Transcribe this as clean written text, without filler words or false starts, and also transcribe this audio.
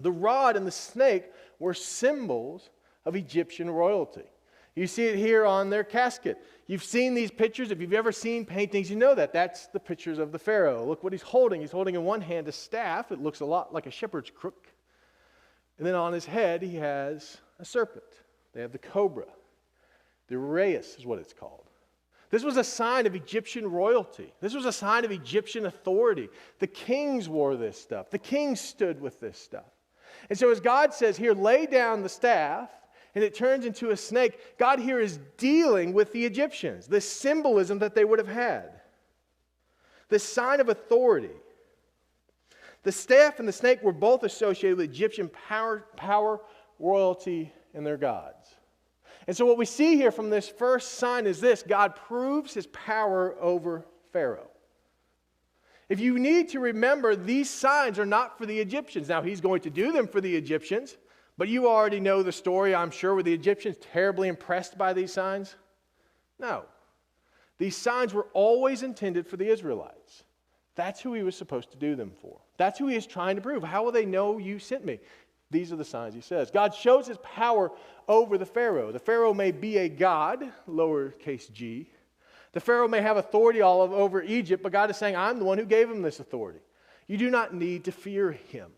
The rod and the snake were symbols of Egyptian royalty. You see it here on their casket. You've seen these pictures. If you've ever seen paintings, you know that. That's the pictures of the Pharaoh. Look what he's holding. He's holding in one hand a staff. It looks a lot like a shepherd's crook. And then on his head, he has a serpent. They have the cobra. The uraeus is what it's called. This was a sign of Egyptian royalty. This was a sign of Egyptian authority. The kings wore this stuff. The kings stood with this stuff. And so as God says here, lay down the staff, and it turns into a snake, God here is dealing with the Egyptians, this symbolism that they would have had, this sign of authority. The staff and the snake were both associated with Egyptian power, royalty, and their gods. And so what we see here from this first sign is this: God proves his power over Pharaoh. If you need to remember, these signs are not for the Egyptians. Now, he's going to do them for the Egyptians, but you already know the story, I'm sure. Were the Egyptians terribly impressed by these signs? No. These signs were always intended for the Israelites. That's who he was supposed to do them for. That's who he is trying to prove. How will they know you sent me? These are the signs he says. God shows his power over the Pharaoh. The Pharaoh may be a god, lowercase g. The Pharaoh may have authority all over Egypt, but God is saying, I'm the one who gave him this authority. You do not need to fear him.